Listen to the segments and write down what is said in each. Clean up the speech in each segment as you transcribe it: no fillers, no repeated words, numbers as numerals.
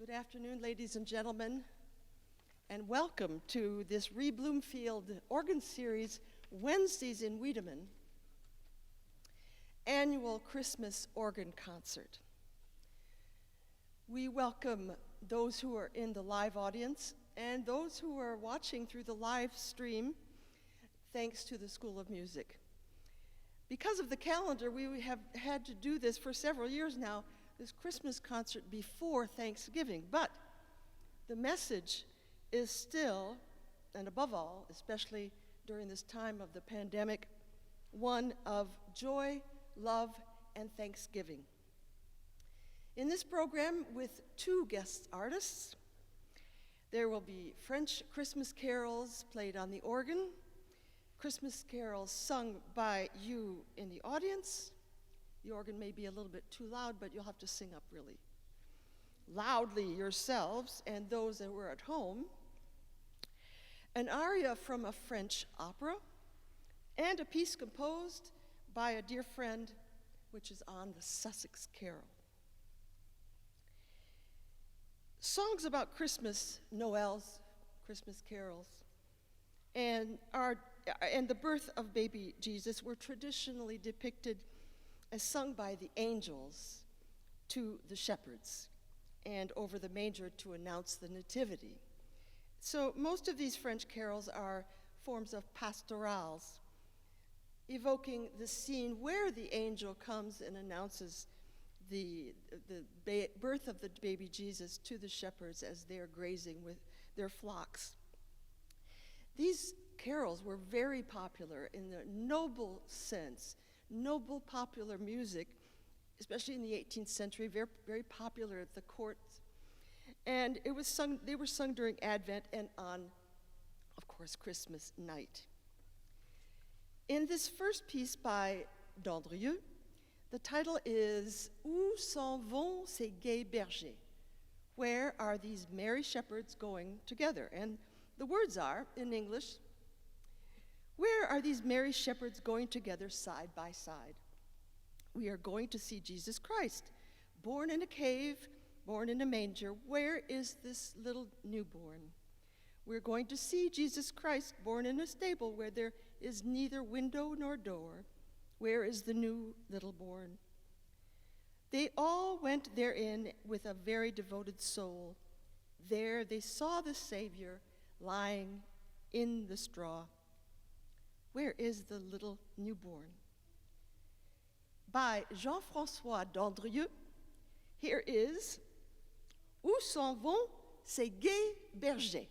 Good afternoon, ladies and gentlemen, and welcome to this Ree Bloomfield Organ Series Wednesdays in Wiedemann annual Christmas organ concert. We welcome those who are in the live audience and those who are watching through the live stream, thanks to the School of Music. Because of the calendar, we have had to do this for several years now, this Christmas concert before Thanksgiving, but the message is still, and above all, especially during this time of the pandemic, one of joy, love, and thanksgiving. In this program, with two guest artists, there will be French Christmas carols played on the organ, Christmas carols sung by you in the audience. The organ may be a little bit too loud, but you'll have to sing up really loudly yourselves and those that were at home. An aria from a French opera, and a piece composed by a dear friend, which is on the Sussex Carol. Songs about Christmas, Noels, Christmas carols, and the birth of baby Jesus were traditionally depicted as sung by the angels to the shepherds and over the manger to announce the nativity. So most of these French carols are forms of pastorals, evoking the scene where the angel comes and announces the birth of the baby Jesus to the shepherds as they're grazing with their flocks. These carols were very popular in the noble sense, noble popular music, especially in the 18th century, very, very popular at the courts. And they were sung during Advent and on, of course, Christmas night. In this first piece by Dandrieux, the title is Où s'en vont ces gais bergers? Where are these merry shepherds going together? And the words are, in English, where are these merry shepherds going together side by side? We are going to see Jesus Christ, born in a cave, born in a manger. Where is this little newborn? We're going to see Jesus Christ, born in a stable where there is neither window nor door. Where is the new little born? They all went therein with a very devoted soul. There they saw the Savior lying in the straw. Where is the little newborn? By Jean-François Dandrieux, here is Où s'en vont ces gais bergers?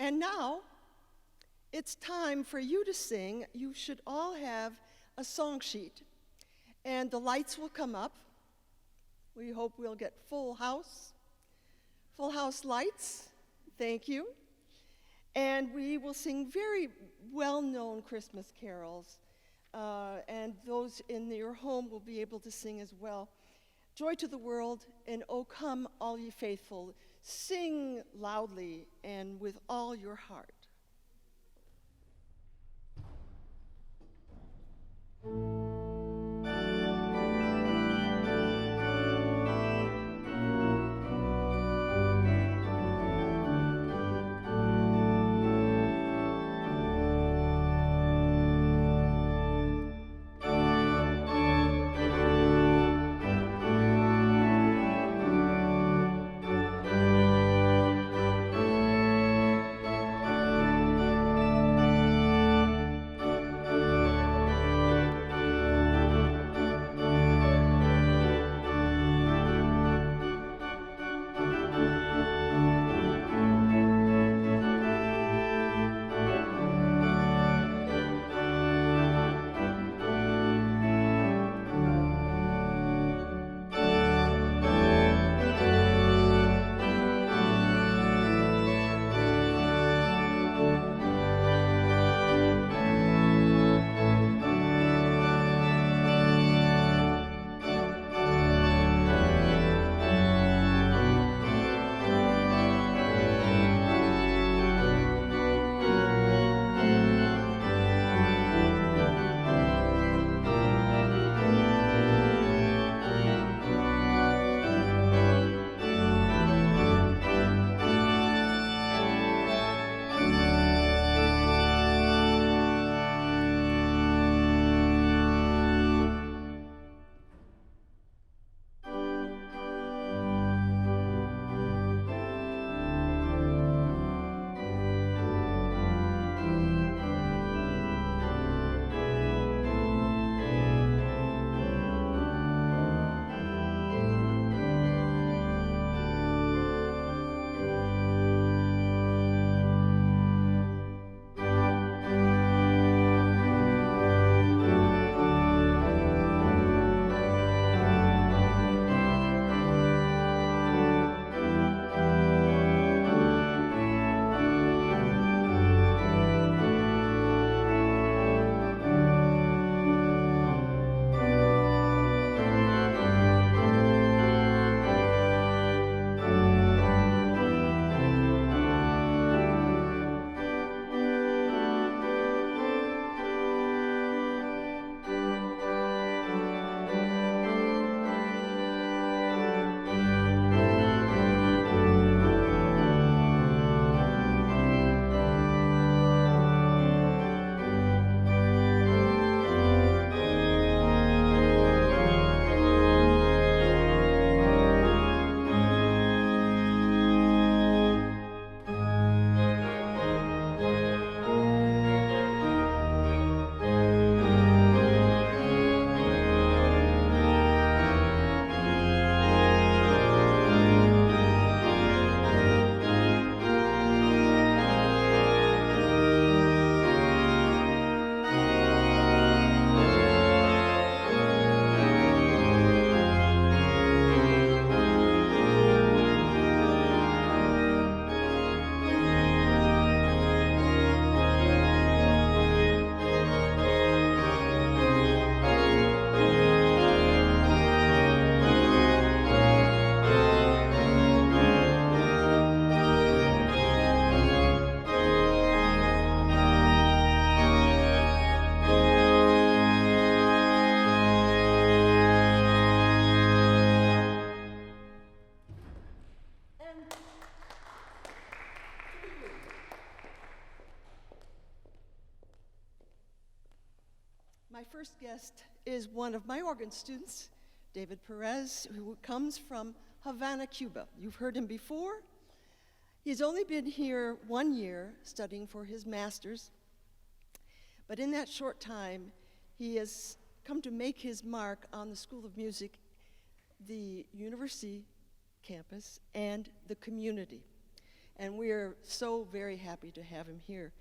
And now, it's time for you to sing. You should all have a song sheet. And the lights will come up. We hope we'll get full house lights. Thank you. And we will sing very well-known Christmas carols. And those in your home will be able to sing as well. Joy to the world, and O come, all ye faithful. Sing loudly and with all your heart. My first guest is one of my organ students, David Perez, who comes from Havana, Cuba. You've heard him before. He's only been here 1 year studying for his master's, but in that short time, he has come to make his mark on the School of Music, the university campus, and the community. and we are so very happy to have him here.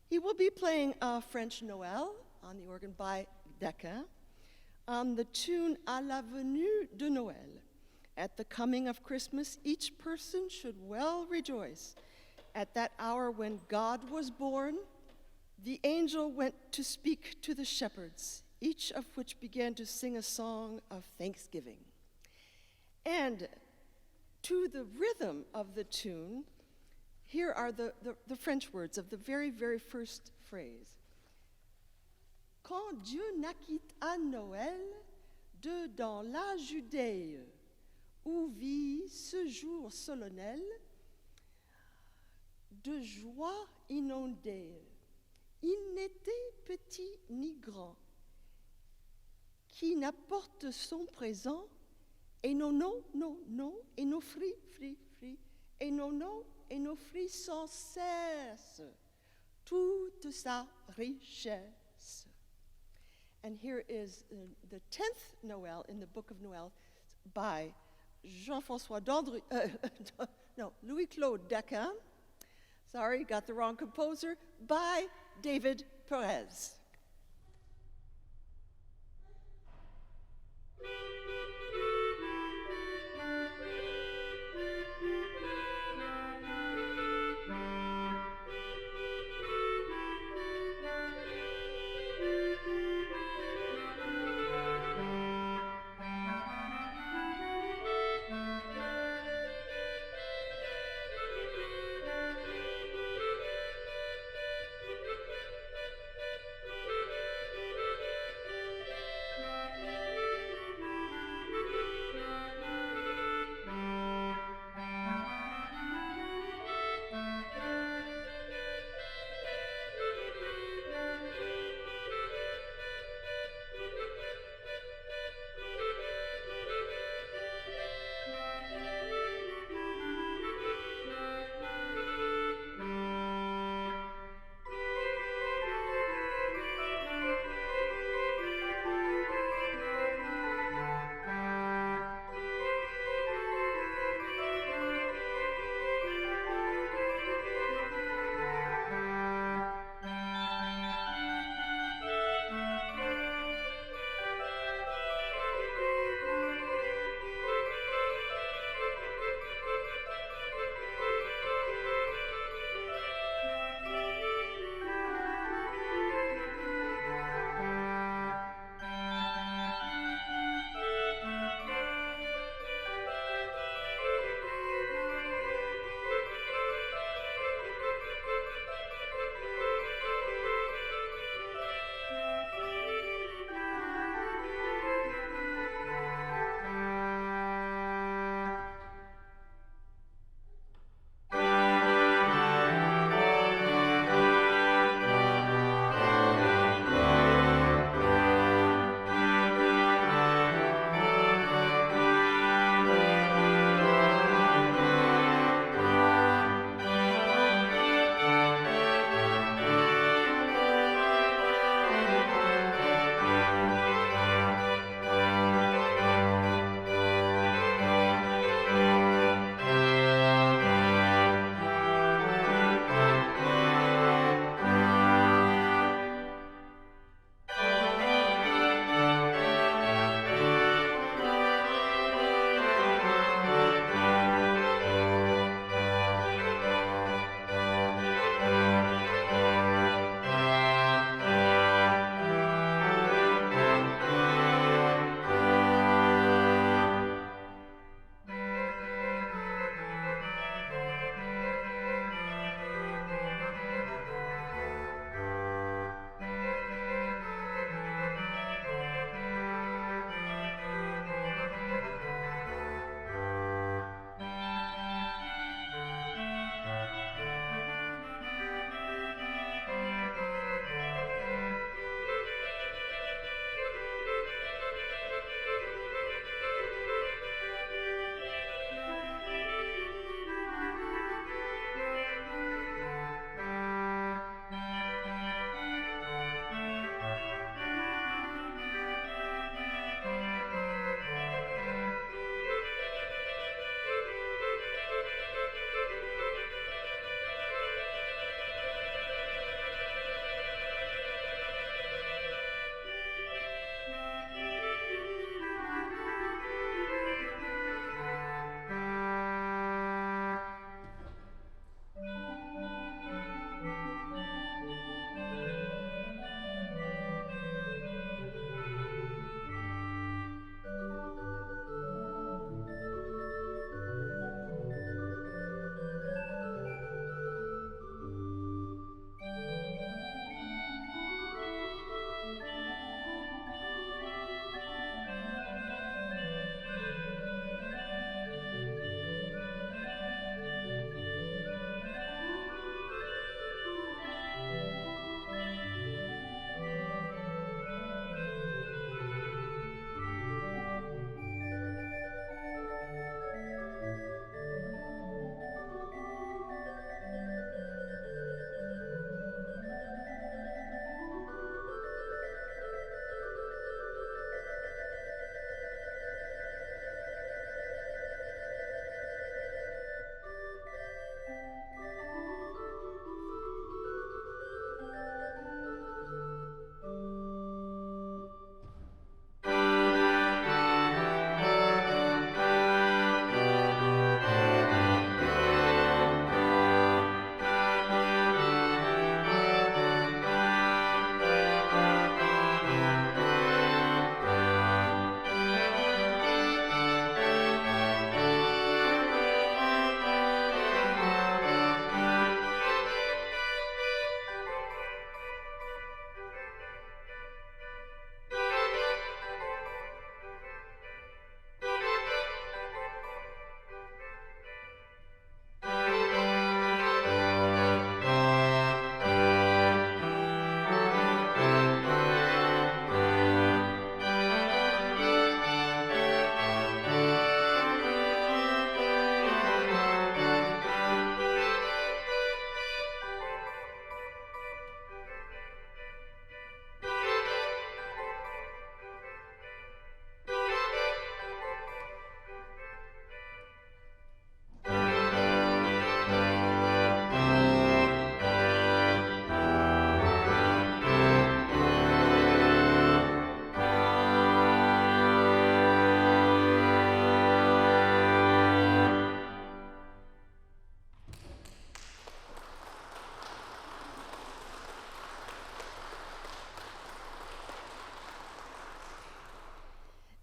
He will be playing French Noël on the organ by Dequin on the tune À la venue de Noël. At the coming of Christmas, each person should well rejoice. At that hour when God was born, the angel went to speak to the shepherds, each of which began to sing a song of thanksgiving. And to the rhythm of the tune, here are the French words of the very, very first phrase. Quand Dieu naquit à Noël, dans la Judée, où vit ce jour solennel, de joie inondée, il n'était petit ni grand, qui n'apporte son présent, et non, et nos fruits, et non, et nos fruits sans cesse, toute sa richesse. And here is the 10th Noël in the Book of Noël by Jean-François Dandry, Louis-Claude Dequin. Sorry, got the wrong composer, by David Perez.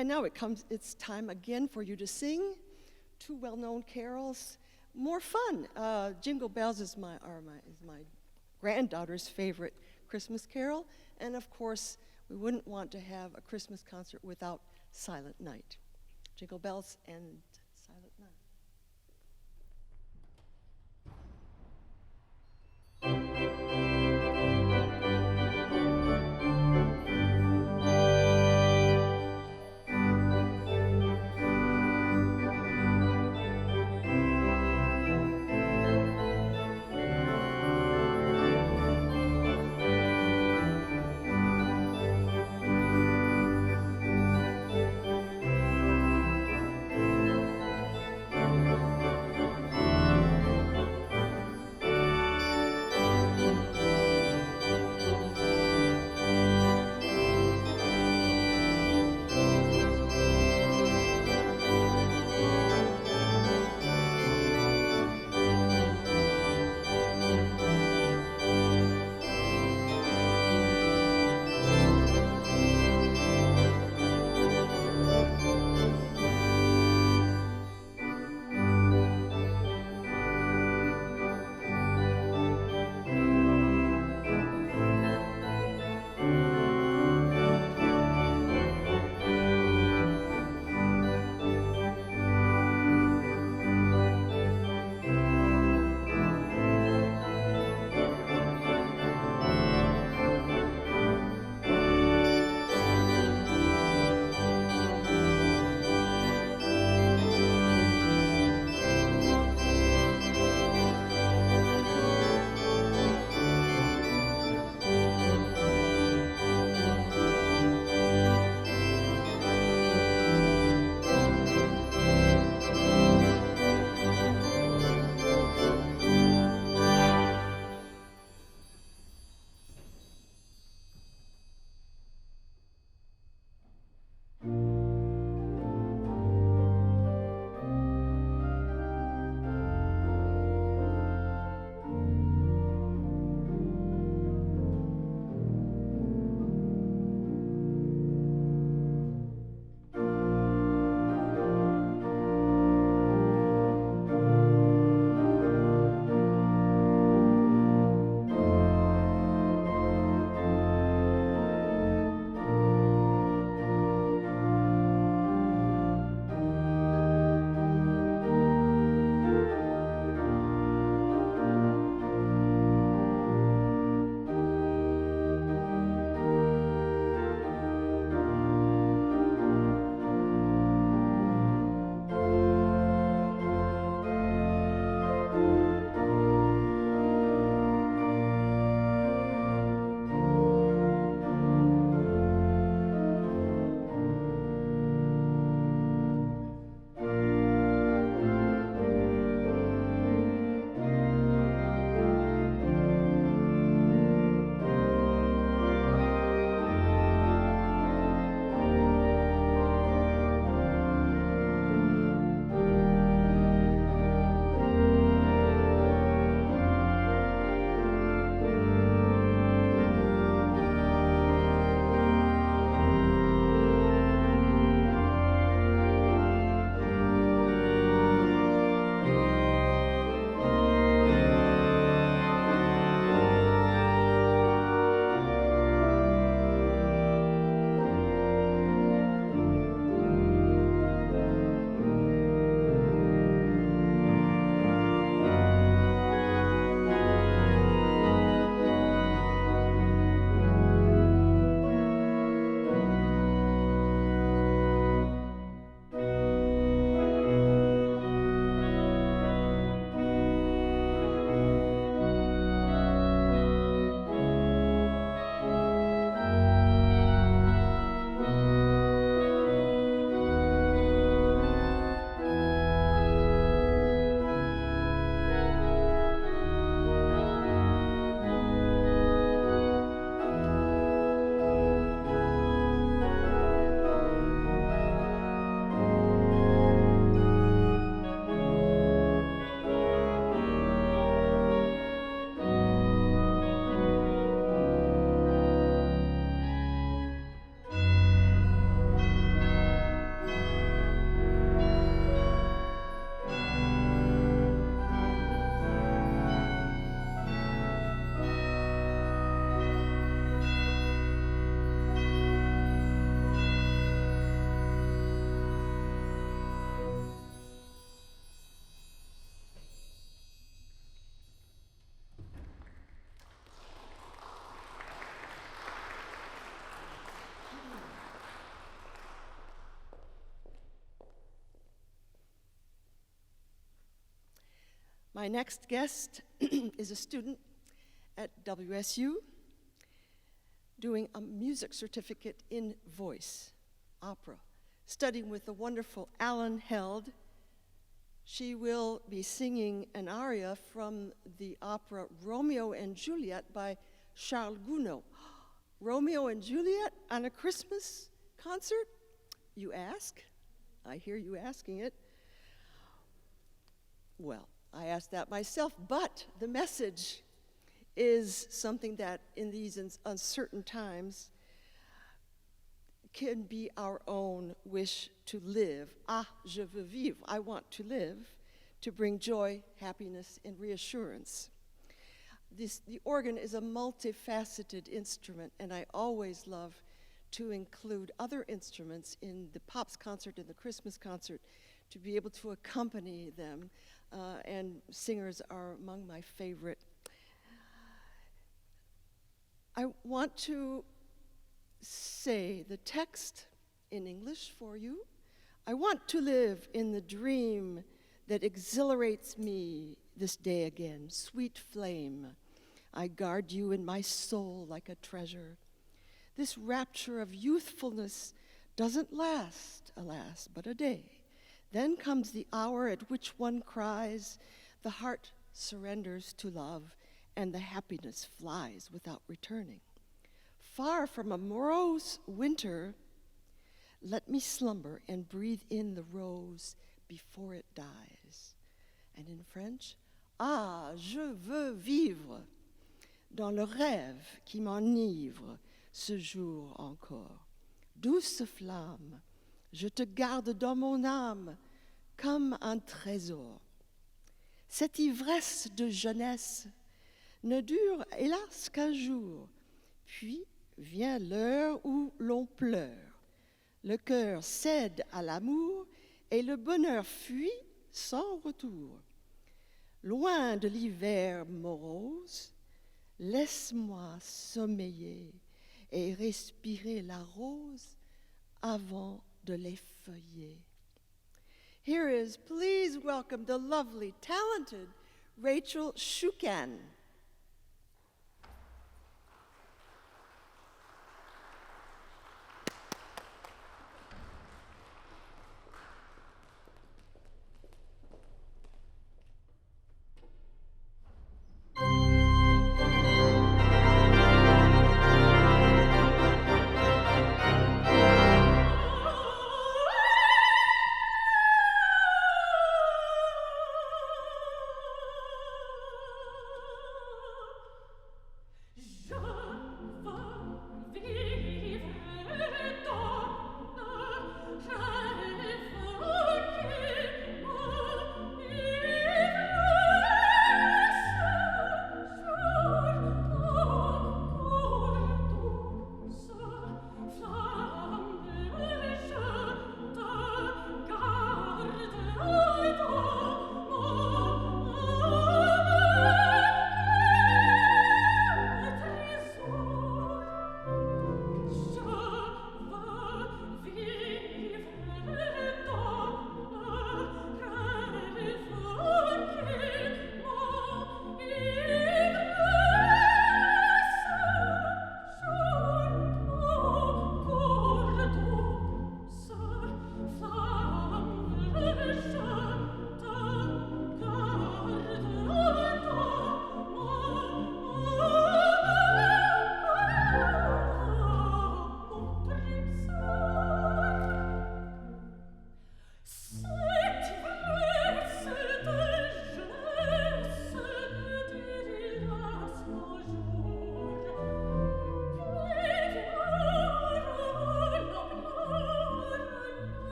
And now it's time again for you to sing two well-known carols. More fun. Jingle Bells is my granddaughter's favorite Christmas carol. And of course, we wouldn't want to have a Christmas concert without Silent Night. Jingle Bells and Silent Night. My next guest is a student at WSU doing a music certificate in voice, opera, studying with the wonderful Alan Held. She will be singing an aria from the opera Romeo and Juliet by Charles Gounod. Romeo and Juliet on a Christmas concert? You ask? I hear you asking it. Well, I asked that myself, but the message is something that in these uncertain times can be our own wish to live. Ah, je veux vivre. I want to live, to bring joy, happiness, and reassurance. The organ is a multifaceted instrument, and I always love to include other instruments in the Pops concert and the Christmas concert to be able to accompany them, and singers are among my favorite. I want to say the text in English for you. I want to live in the dream that exhilarates me this day again. Sweet flame, I guard you in my soul like a treasure. This rapture of youthfulness doesn't last, alas, but a day. Then comes the hour at which one cries, the heart surrenders to love, and the happiness flies without returning. Far from a morose winter, let me slumber and breathe in the rose before it dies. And in French, ah, je veux vivre dans le rêve qui m'enivre ce jour encore. Douce flamme, je te garde dans mon âme comme un trésor. Cette ivresse de jeunesse ne dure hélas qu'un jour, puis vient l'heure où l'on pleure. Le cœur cède à l'amour et le bonheur fuit sans retour. Loin de l'hiver morose, laisse-moi sommeiller et respirer la rose avant de l'effeuiller. Here is, please welcome the lovely, talented Rachel Shukan.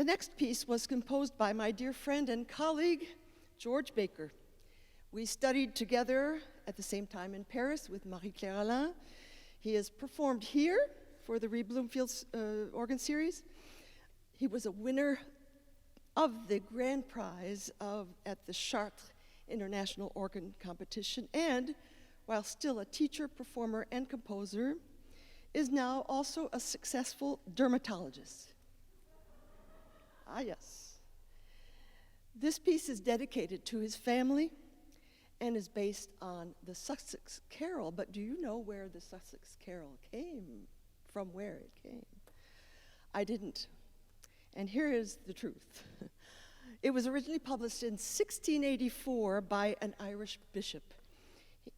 next piece was composed by my dear friend and colleague, George Baker. We studied together at the same time in Paris with Marie-Claire Alain. He has performed here for the Reed Bloomfield organ series. He was a winner of the grand prize at the Chartres International Organ Competition, and while still a teacher, performer, and composer, is now also a successful dermatologist. Ah, yes. This piece is dedicated to his family and is based on the Sussex Carol. But do you know where the Sussex Carol came? From where it came? I didn't. And here is the truth. It was originally published in 1684 by an Irish bishop.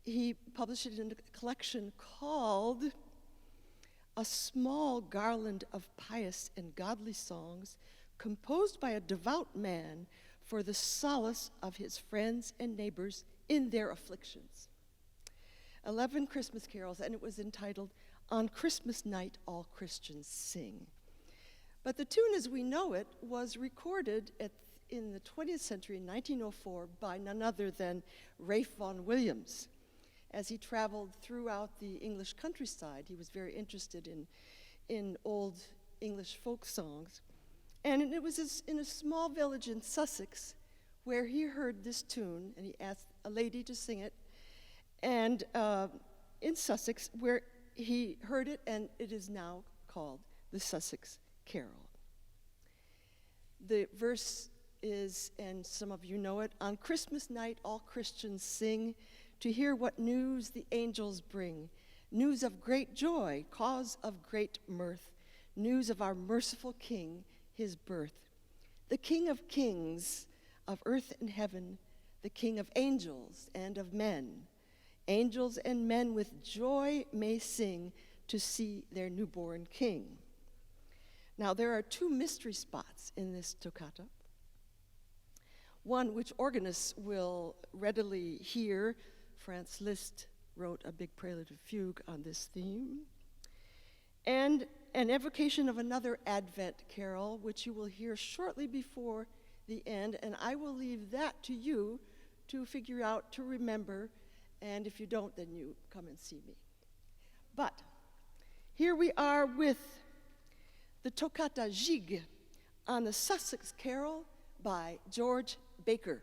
He published it in a collection called A Small Garland of Pious and Godly Songs, composed by a devout man for the solace of his friends and neighbors in their afflictions. 11 Christmas carols, and it was entitled, On Christmas Night All Christians Sing. But the tune as we know it was recorded in the 20th century, in 1904, by none other than Ralph Vaughan Williams. As he traveled throughout the English countryside, he was very interested in old English folk songs. And it was in a small village in Sussex where he heard this tune, and he asked a lady to sing it, and in Sussex, where he heard it, and it is now called the Sussex Carol. The verse is, and some of you know it, on Christmas night all Christians sing to hear what news the angels bring, news of great joy, cause of great mirth, news of our merciful King, his birth. The King of kings, of earth and heaven, the King of angels and of men. Angels and men with joy may sing to see their newborn King. Now, there are two mystery spots in this toccata. One which organists will readily hear. Franz Liszt wrote a big prelude and fugue on this theme. And an evocation of another Advent carol, which you will hear shortly before the end, and I will leave that to you to figure out, to remember, and if you don't, then you come and see me. But here we are with the toccata Gigue on the Sussex Carol by George Baker.